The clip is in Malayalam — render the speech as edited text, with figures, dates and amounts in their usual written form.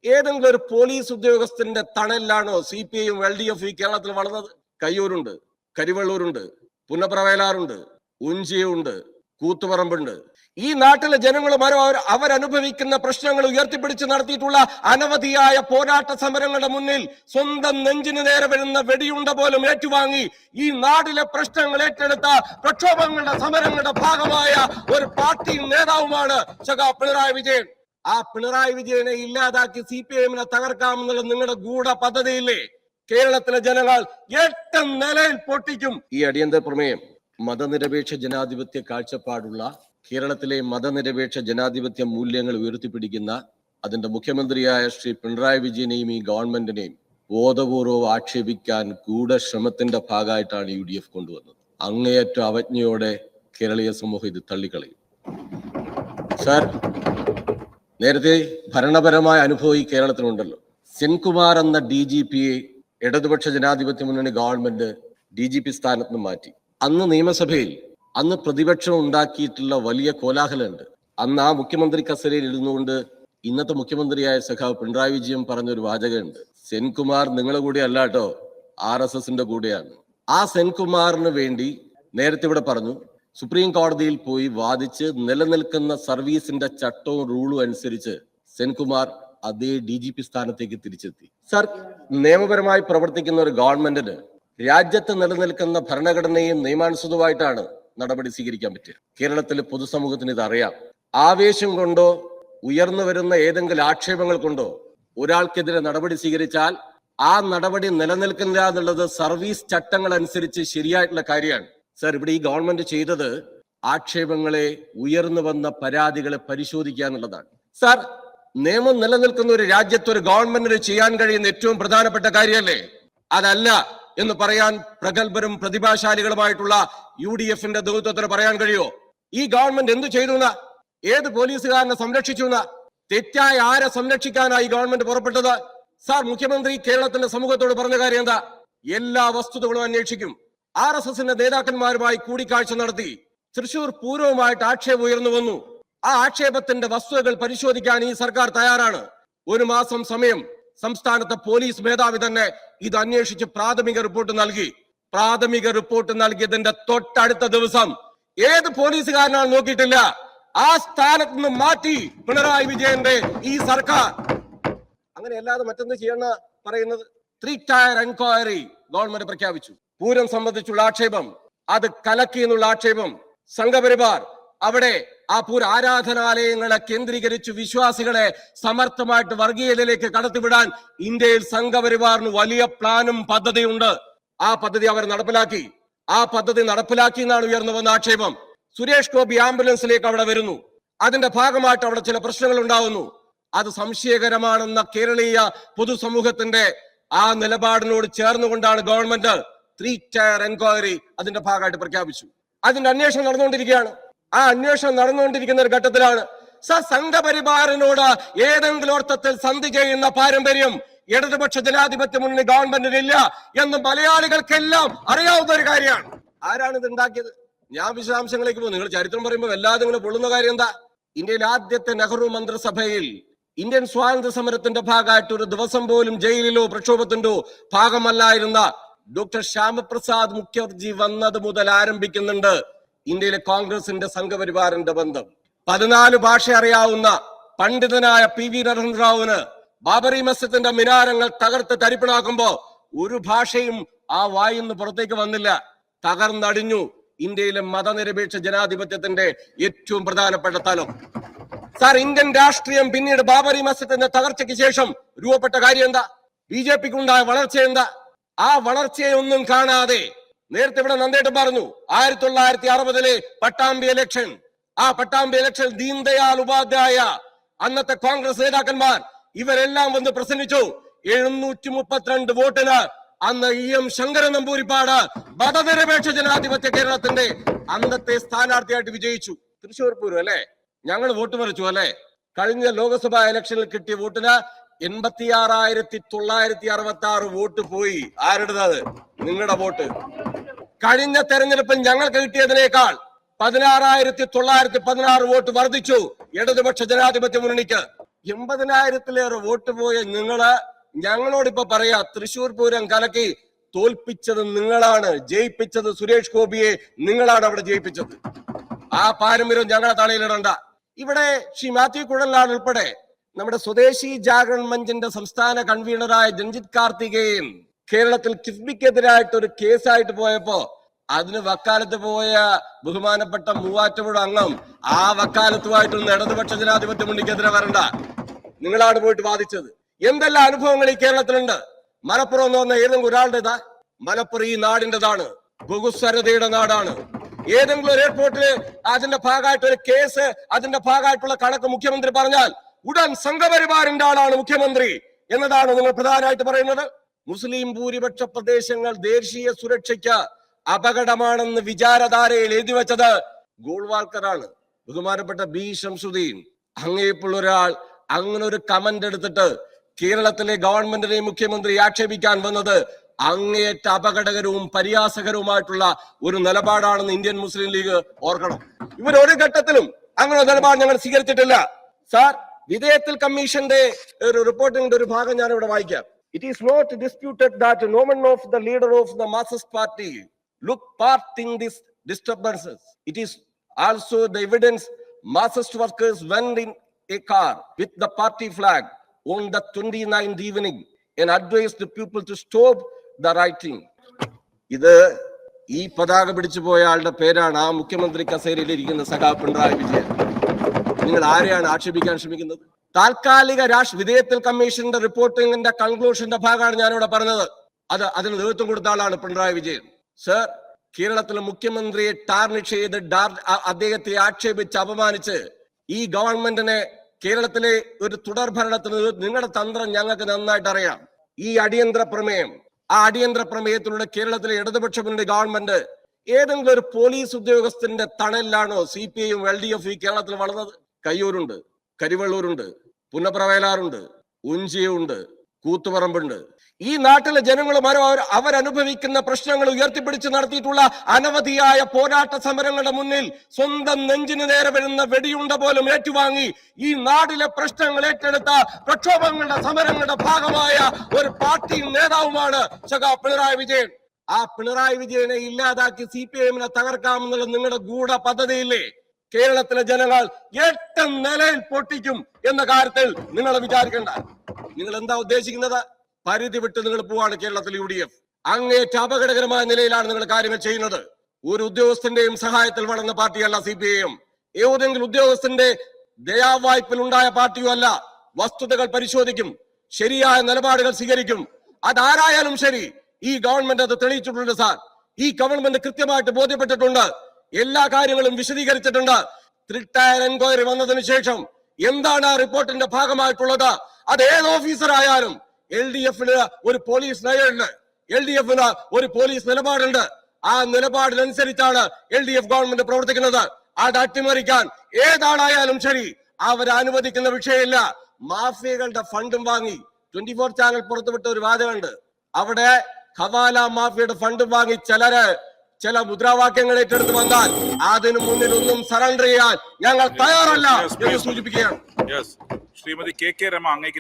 ഏതെങ്കിലും ഒരു പോലീസ് ഉദ്യോഗസ്ഥന്റെ തണലിലാണോ CPIയും LDF ഈ കേരളത്തിൽ വളർന്നത്? കയ്യൂരുണ്ട്, കരിവള്ളൂരുണ്ട്, പുന്നപ്രവേലാറുണ്ട്, ഉഞ്ചിയുണ്ട്, കൂത്തുപറമ്പുണ്ട്. ഈ നാട്ടിലെ ജനങ്ങളും അവരനുഭവിക്കുന്ന പ്രശ്നങ്ങൾ ഉയർത്തിപ്പിടിച്ച് നടത്തിയിട്ടുള്ള അനവധിയായ പോരാട്ട സമരങ്ങളുടെ മുന്നിൽ സ്വന്തം നെഞ്ചിന് നേരെ വരുന്ന വെടിയുണ്ട പോലും ഏറ്റുവാങ്ങി ഈ നാടിലെ പ്രശ്നങ്ങൾ ഏറ്റെടുത്ത പ്രക്ഷോഭങ്ങളുടെ സമരങ്ങളുടെ ഭാഗമായ ഒരു പാർട്ടി നേതാവുമാണ് പിണറായി വിജയൻ. ആ പിണറായി വിജയനെ ഇല്ലാതാക്കി CPIഎമ്മിനെ തകർക്കാമെന്നുള്ള നിങ്ങളുടെ ഗൂഢ പദ്ധതിയില്ലേ? കേരളത്തിലെ ജനങ്ങൾ 8 നിലയിൽ പൊട്ടിക്കും. ഈ അടിയന്തര പ്രമേയം മതനിരപേക്ഷ ജനാധിപത്യ കാഴ്ചപ്പാടുള്ള കേരളത്തിലെ മതനിരപേക്ഷ ജനാധിപത്യ മൂല്യങ്ങൾ ഉയർത്തിപ്പിടിക്കുന്ന അതിന്റെ മുഖ്യമന്ത്രിയായ ശ്രീ പിണറായി വിജയനെയും ഈ ഗവൺമെന്റിനെയും ബോധപൂർവ്വം ആക്ഷേപിക്കാൻ ഗൂഢശ്രമത്തിന്റെ ഭാഗമായിട്ടാണ് UDF കൊണ്ടുവന്നത്. അങ്ങേയറ്റ അവജ്ഞയോടെ കേരളീയ സമൂഹം ഇത് തള്ളിക്കളയും. സാർ, നേരത്തെ ഭരണപരമായ അനുഭവം ഈ കേരളത്തിലുണ്ടല്ലോ. സെൻകുമാർ എന്ന DGPയെ ഇടതുപക്ഷ ജനാധിപത്യ മുന്നണി ഗവൺമെന്റ് DGP സ്ഥാനത്ത് നിന്ന് മാറ്റി. അന്ന് നിയമസഭയിൽ അന്ന് പ്രതിപക്ഷം ഉണ്ടാക്കിയിട്ടുള്ള വലിയ കോലാഹലമുണ്ട്. അന്ന് ആ മുഖ്യമന്ത്രി കസേരയിൽ ഇരുന്നുകൊണ്ട് ഇന്നത്തെ മുഖ്യമന്ത്രിയായ സഖാവ് പിണറായി വിജയൻ പറഞ്ഞൊരു വാചകമുണ്ട്, സെൻകുമാർ നിങ്ങളുടെ കൂടെ അല്ല കേട്ടോ, RSSന്റെ കൂടെയാണ്. ആ സെൻകുമാറിന് വേണ്ടി നേരത്തെ ഇവിടെ പറഞ്ഞു, സുപ്രീം കോടതിയിൽ പോയി വാദിച്ച് നിലനിൽക്കുന്ന സർവീസിന്റെ ചട്ടവും റൂളും അനുസരിച്ച് സെൻകുമാർ അതേ DGP സ്ഥാനത്തേക്ക് തിരിച്ചെത്തി. സർ, നിയമപരമായി പ്രവർത്തിക്കുന്ന ഒരു ഗവൺമെന്റിന് രാജ്യത്ത് നിലനിൽക്കുന്ന ഭരണഘടനയും നിയമാനുസൃതമായിട്ടാണ് നടപടി സ്വീകരിക്കാൻ പറ്റുക. കേരളത്തിലെ പൊതുസമൂഹത്തിന് ഇത് അറിയാം. ആവേശം കൊണ്ടോ ഉയർന്നു വരുന്ന ഏതെങ്കിലും ആക്ഷേപങ്ങൾ കൊണ്ടോ ഒരാൾക്കെതിരെ നടപടി സ്വീകരിച്ചാൽ ആ നടപടി നിലനിൽക്കില്ല എന്നുള്ളത് സർവീസ് ചട്ടങ്ങൾ അനുസരിച്ച് ശരിയായിട്ടുള്ള കാര്യമാണ്. സർ, ഇവിടെ ഈ ഗവൺമെന്റ് ചെയ്തത് ആക്ഷേപങ്ങളെ, ഉയർന്നു വന്ന പരാതികളെ പരിശോധിക്കുക എന്നുള്ളതാണ്. സർ, നിയമം നിലനിൽക്കുന്ന ഒരു രാജ്യത്ത് ഒരു ഗവൺമെന്റിന് ചെയ്യാൻ കഴിയുന്ന ഏറ്റവും പ്രധാനപ്പെട്ട കാര്യമല്ലേ? അതല്ല എന്ന് പറയാൻ പ്രഗത്ഭരും പ്രതിഭാശാലികളുമായിട്ടുള്ള UDFന്റെ നേതൃത്വത്തിന് പറയാൻ കഴിയുമോ? ഈ ഗവൺമെന്റ് എന്ത് ചെയ്തു? ഏത് പോലീസുകാരനെ സംരക്ഷിച്ചു? തെറ്റായ ആരെ സംരക്ഷിക്കാനായി ഗവൺമെന്റ് പുറപ്പെട്ടത്? സാർ, മുഖ്യമന്ത്രി കേരളത്തിന്റെ സമൂഹത്തോട് പറഞ്ഞ കാര്യം എന്താ? എല്ലാ വസ്തുതകളും അന്വേഷിക്കും. RSSന്റെ നേതാക്കന്മാരുമായി കൂടിക്കാഴ്ച നടത്തി. തൃശൂർ പൂരവുമായിട്ട് ആക്ഷേപം ഉയർന്നു വന്നു. ആ ആക്ഷേപത്തിന്റെ വസ്തുതകൾ പരിശോധിക്കാൻ ഈ സർക്കാർ തയ്യാറാണ്. 1 മാസം സമയം സംസ്ഥാനത്തെ പോലീസ് മേധാവി തന്നെ ഇത് അന്വേഷിച്ച് പ്രാഥമിക റിപ്പോർട്ട് നൽകി. പ്രാഥമിക റിപ്പോർട്ട് നൽകിയതിന്റെ തൊട്ടടുത്ത ദിവസം ഏത് പോലീസുകാരനാണ് നോക്കിയിട്ടില്ല, ആ സ്ഥാനത്ത് നിന്ന് മാറ്റി പിണറായി വിജയന്റെ ഈ സർക്കാർ. അങ്ങനെ അല്ലാതെ മറ്റൊന്ന് ചെയ്യണ പറയുന്നത്. 3 ടയർ എൻക്വയറി ഗവൺമെന്റ് പ്രഖ്യാപിച്ചു. പൂരം സംബന്ധിച്ചുള്ള ആക്ഷേപം, അത് കലക്കി എന്നുള്ള ആക്ഷേപം. സംഘപരിവാർ അവിടെ ആ പൂര ആരാധനാലയങ്ങളെ കേന്ദ്രീകരിച്ച് വിശ്വാസികളെ സമർത്ഥമായിട്ട് വർഗീയതയിലേക്ക് കടത്തിവിടാൻ ഇന്ത്യയിൽ സംഘപരിവാറിന് വലിയ പ്ലാനും പദ്ധതിയുണ്ട്. ആ പദ്ധതി അവർ നടപ്പിലാക്കി. ആ പദ്ധതി നടപ്പിലാക്കി എന്നാണ് ഉയർന്നു വന്ന ആക്ഷേപം. സുരേഷ് ഗോപി ആംബുലൻസിലേക്ക് അവിടെ വരുന്നു. അതിന്റെ ഭാഗമായിട്ട് അവിടെ ചില പ്രശ്നങ്ങൾ ഉണ്ടാവുന്നു. അത് സംശയകരമാണെന്ന കേരളീയ പൊതുസമൂഹത്തിന്റെ ആ നിലപാടിനോട് ചേർന്നുകൊണ്ടാണ് ഗവൺമെന്റ് 3 ടയർ എൻക്വയറി അതിന്റെ ഭാഗമായിട്ട് പ്രഖ്യാപിച്ചു. അതിന്റെ അന്വേഷണം നടന്നുകൊണ്ടിരിക്കുകയാണ്. ആ അന്വേഷണം നടന്നുകൊണ്ടിരിക്കുന്ന ഒരു ഘട്ടത്തിലാണ് സംഘപരിവാറിനോട് ഏതെങ്കിലും അർത്ഥത്തിൽ സന്ധി ചെയ്യുന്ന പാരമ്പര്യം ഇടതുപക്ഷ ജനാധിപത്യ മുന്നണി ഗവൺമെന്റിനില്ല എന്ന് മലയാളികൾക്കെല്ലാം അറിയാവുന്ന ഒരു കാര്യമാണ്. ആരാണ് ഇത് ഉണ്ടാക്കിയത്? ഞാൻ വിശദാംശങ്ങളിലേക്ക് പോകും. നിങ്ങൾ ചരിത്രം പറയുമ്പോൾ വല്ലാതെ ഇങ്ങനെ പൊള്ളുന്ന കാര്യം എന്താ? ഇന്ത്യയിലെ ആദ്യത്തെ നെഹ്റു മന്ത്രിസഭയിൽ ഇന്ത്യൻ സ്വാതന്ത്ര്യ സമരത്തിന്റെ ഭാഗമായിട്ട് ഒരു ദിവസം പോലും ജയിലിലോ പ്രക്ഷോഭത്തിന്റോ ഭാഗമല്ലായിരുന്ന ഡോക്ടർ ശ്യാമപ്രസാദ് മുഖർജി വന്നത് മുതൽ ആരംഭിക്കുന്നുണ്ട് ഇന്ത്യയിലെ കോൺഗ്രസിന്റെ സംഘപരിവാറിന്റെ ബന്ധം. 14 ഭാഷ അറിയാവുന്ന പണ്ഡിതനായ PV നരസിംഹറാവുവിന് ബാബറി മസ്ജിദിന്റെ മിനാരങ്ങൾ തകർത്ത് തരിപ്പണാക്കുമ്പോ ഒരു ഭാഷയും ആ വായിന്ന് പുറത്തേക്ക് വന്നില്ല. തകർന്നടിഞ്ഞു ഇന്ത്യയിലെ മതനിരപേക്ഷ ജനാധിപത്യത്തിന്റെ ഏറ്റവും പ്രധാനപ്പെട്ട തലം. സാർ, ഇന്ത്യൻ രാഷ്ട്രീയം പിന്നീട് ബാബറി മസ്ജിദിന്റെ തകർച്ചയ്ക്ക് ശേഷം രൂപപ്പെട്ട കാര്യം എന്താ? BJPക്ക് ഉണ്ടായ വളർച്ച എന്താ? ആ വളർച്ചയെ ഒന്നും കാണാതെ നേരത്തെ ഇവിടെ നന്ദേട്ടൻ പറഞ്ഞു 1960 പട്ടാമ്പി ഇലക്ഷൻ. ആ പട്ടാമ്പി ഇലക്ഷൻ ദീൻദയാൽ ഉപാധ്യായ അന്നത്തെ കോൺഗ്രസ് നേതാക്കന്മാർ ഇവരെല്ലാം വന്ന് പ്രസംഗിച്ചു. 732 വോട്ടിന് അന്ന് EM ശങ്കരൻ നമ്പൂരിപ്പാട് മതനിരപേക്ഷ ജനാധിപത്യ കേരളത്തിന്റെ അന്നത്തെ സ്ഥാനാർത്ഥിയായിട്ട് വിജയിച്ചു. തൃശ്ശൂർ പൂരം അല്ലെ? ഞങ്ങൾ വോട്ട് മറിച്ചു അല്ലെ? കഴിഞ്ഞ ലോക്സഭാ ഇലക്ഷനിൽ കിട്ടിയ വോട്ടിന് 86,966 വോട്ട് പോയി. ആരുടേത്? നിങ്ങളുടെ വോട്ട്. കഴിഞ്ഞ തെരഞ്ഞെടുപ്പിൽ ഞങ്ങൾക്ക് കിട്ടിയതിനേക്കാൾ 16,916 വോട്ട് വർദ്ധിച്ചു ഇടതുപക്ഷ ജനാധിപത്യ മുന്നണിക്ക്. 80,000-ലേറെ വോട്ട് പോയ നിങ്ങള് ഞങ്ങളോടിപ്പോ പറയാ തൃശൂർ പൂരം കലക്കി തോൽപ്പിച്ചത് നിങ്ങളാണ്, ജയിപ്പിച്ചത് സുരേഷ് ഗോപിയെ നിങ്ങളാണ് അവിടെ ജയിപ്പിച്ചത്. ആ പാരമ്പര്യം ഞങ്ങളെ തലയിലിടണ്ട. ഇവിടെ ശ്രീ മാത്യു കുഴൽനാട് ഉൾപ്പെടെ നമ്മുടെ സ്വദേശി ജാഗരൺ മഞ്ചിന്റെ സംസ്ഥാന കൺവീനറായ രഞ്ജിത്ത് കാർത്തികേയൻ കേരളത്തിൽ കിഫ്ബിക്കെതിരായിട്ട് ഒരു കേസായിട്ട് പോയപ്പോ അതിന് വക്കാലത്ത് പോയ ബഹുമാനപ്പെട്ട മൂവാറ്റുപുഴ അംഗം ആ വക്കാലത്തുമായിട്ടൊന്നും ഇടതുപക്ഷ ജനാധിപത്യ മുന്നണിക്കെതിരെ വരണ്ട, നിങ്ങളാണ് പോയിട്ട് വാദിച്ചത്. എന്തെല്ലാം അനുഭവങ്ങൾ ഈ കേരളത്തിലുണ്ട്. മലപ്പുറം എന്ന് പറഞ്ഞ ഏതെങ്കിലും ഒരാളുടേതാ? മലപ്പുറം ഈ നാടിൻ്റെതാണ്, ബഹുസ്വരതയുടെ നാടാണ്. ഏതെങ്കിലും ഒരു എയർപോർട്ടില് അതിന്റെ ഭാഗമായിട്ട് ഒരു കേസ്, അതിന്റെ ഭാഗമായിട്ടുള്ള കണക്ക് മുഖ്യമന്ത്രി പറഞ്ഞാൽ ഉടൻ സംഘപരിവാറിന്റെ ആളാണ് മുഖ്യമന്ത്രി എന്നതാണ് നിങ്ങൾ പ്രധാനമായിട്ട് പറയുന്നത്. മുസ്ലിം ഭൂരിപക്ഷ പ്രദേശങ്ങൾ ദേശീയ സുരക്ഷയ്ക്ക് അപകടമാണെന്ന് വിചാരധാരയിൽ എഴുതി വെച്ചത് ഗോൾവാൾക്കറാണ്. ബഹുമാനപ്പെട്ട ബി ശംസുദ്ദീൻ അങ്ങേപ്പുള്ള ഒരാൾ അങ്ങനെ ഒരു കമന്റ് എടുത്തിട്ട് കേരളത്തിലെ ഗവൺമെന്റിനെ മുഖ്യമന്ത്രി ആക്ഷേപിക്കാൻ വന്നത് അങ്ങേയറ്റ അപകടകരവും പരിഹാസകരവുമായിട്ടുള്ള ഒരു നിലപാടാണെന്ന് ഇന്ത്യൻ മുസ്ലിം ലീഗ് ഓർക്കണം. ഇവർ ഒരു ഘട്ടത്തിലും അങ്ങനെ നിലപാട് ഞങ്ങൾ സ്വീകരിച്ചിട്ടില്ല. സാർ, വിധേയത്തിൽ കമ്മീഷന്റെ ഒരു റിപ്പോർട്ടിന്റെ ഒരു ഭാഗം ഞാൻ ഇവിടെ വായിക്കാം. It is not disputed that no one of the leader of the Marxist party look part in these disturbances. It is also the evidence Marxist workers went in a car with the party flag on the 29th evening and advised the people to stop the rioting. ഇത് ഈ പതാക പിടിച്ചു പോയ ആളുടെ പേരാണ് ആ മുഖ്യമന്ത്രി കസേരയിൽ ഇരിക്കുന്ന സഖാവ് പിണറായി വിജയൻ. നിങ്ങൾ ആരെയാണ് ആക്ഷേപിക്കാൻ ശ്രമിക്കുന്നത്? താൽക്കാലിക വിധേയത്തിൽ കമ്മീഷന്റെ റിപ്പോർട്ടിംഗിന്റെ കൺക്ലൂഷന്റെ ഭാഗമാണ് ഞാനിവിടെ പറഞ്ഞത്. അതിന് നേതൃത്വം കൊടുത്ത ആളാണ് പിണറായി വിജയൻ. സർ, കേരളത്തിലെ മുഖ്യമന്ത്രിയെ ടാർണിഷ് ചെയ്ത് അദ്ദേഹത്തെ ആക്ഷേപിച്ച് അപമാനിച്ച് ഈ ഗവൺമെന്റിനെ കേരളത്തിലെ ഒരു തുടർ ഭരണത്തിന് നിങ്ങളുടെ തന്ത്രം ഞങ്ങൾക്ക് നന്നായിട്ട് അറിയാം. ഈ അടിയന്തര പ്രമേയം, ആ അടിയന്തര പ്രമേയത്തിലൂടെ കേരളത്തിലെ ഇടതുപക്ഷ മുന്നണി ഗവൺമെന്റ് ഏതെങ്കിലും ഒരു പോലീസ് ഉദ്യോഗസ്ഥന്റെ തണലിലാണോ CPIയും LDF ഈ കേരളത്തിൽ വളർന്നത്? കയ്യൂരുണ്ട്, കരിവള്ളൂരുണ്ട്, പുന്നപ്രവേലാറുണ്ട്, ഉഞ്ചിയുണ്ട്, കൂത്തുപറമ്പുണ്ട്. ഈ നാട്ടിലെ ജനങ്ങളും അവരനുഭവിക്കുന്ന പ്രശ്നങ്ങൾ ഉയർത്തിപ്പിടിച്ച് നടത്തിയിട്ടുള്ള അനവധിയായ പോരാട്ട സമരങ്ങളുടെ മുന്നിൽ സ്വന്തം നെഞ്ചിന് നേരെ വരുന്ന വെടിയുണ്ട പോലും ഏറ്റുവാങ്ങി ഈ നാടിലെ പ്രശ്നങ്ങൾ ഏറ്റെടുത്ത പ്രക്ഷോഭങ്ങളുടെ സമരങ്ങളുടെ ഭാഗമായ ഒരു പാർട്ടി നേതാവുമാണ് പിണറായി വിജയൻ. ആ പിണറായി വിജയനെ ഇല്ലാതാക്കി CPIഎമ്മിനെ തകർക്കാമെന്നുള്ള നിങ്ങളുടെ ഗൂഢ പദ്ധതിയില്ലേ? കേരളത്തിലെ ജനങ്ങൾ 8 നിലയിൽ പൊട്ടിക്കും എന്ന കാര്യത്തിൽ നിങ്ങൾ വിചാരിക്കേണ്ട. നിങ്ങൾ എന്താ ഉദ്ദേശിക്കുന്നത്? പരിധി വിട്ട് നിങ്ങൾ പോവാണ് കേരളത്തിൽ UDF. അങ്ങേറ്റ അപകടകരമായ നിലയിലാണ് നിങ്ങൾ കാര്യങ്ങൾ ചെയ്യുന്നത്. ഒരു ഉദ്യോഗസ്ഥന്റെയും സഹായത്തിൽ വളർന്ന പാർട്ടിയല്ല CPIഎം. ഏതെങ്കിലും ഉദ്യോഗസ്ഥന്റെ ദയാവായ്പിൽ ഉണ്ടായ പാർട്ടിയോ അല്ല. വസ്തുതകൾ പരിശോധിക്കും, ശരിയായ നിലപാടുകൾ സ്വീകരിക്കും. അതാരായാലും ശരി, ഈ ഗവൺമെന്റ് അത് തെളിയിച്ചിട്ടുണ്ട് സാർ. ഈ ഗവൺമെന്റ് കൃത്യമായിട്ട് ബോധ്യപ്പെട്ടിട്ടുണ്ട്, എല്ലാ കാര്യങ്ങളും വിശദീകരിച്ചിട്ടുണ്ട്. 3 ടയർ എൻക്വയറി വന്നതിന് ശേഷം എന്താണ് ആ റിപ്പോർട്ടിന്റെ ഭാഗമായിട്ടുള്ളത്? അത് ഏത് ഓഫീസർ ആയാലും LDFന് ഒരു പോലീസ് നയമുണ്ട്, LDFന് ഒരു പോലീസ് നിലപാടുണ്ട്. ആ നിലപാടിനനുസരിച്ചാണ് LDF ഗവൺമെന്റ് പ്രവർത്തിക്കുന്നത്. അത് അട്ടിമറിക്കാൻ ഏതാളായാലും ശരി അവർ അനുവദിക്കുന്ന വിഷയമില്ല. മാഫിയകളുടെ ഫണ്ടും വാങ്ങി 24 ചാനൽ പുറത്തുവിട്ട ഒരു വാദമുണ്ട്. അവിടെ ഹവാല മാഫിയയുടെ ഫണ്ടും വാങ്ങി ചില മുദ്രാവാക്യങ്ങൾ ഏറ്റെടുത്ത് വന്നാൽ അതിനു മുന്നിൽ ഒന്നും സറണ്ടർ ചെയ്യാൻ ഞങ്ങൾ തയ്യാറല്ല എന്ന് സൂചിപ്പിക്കുകയാണ്. ശ്രീമതി KK രമ അങ്ങേക്ക്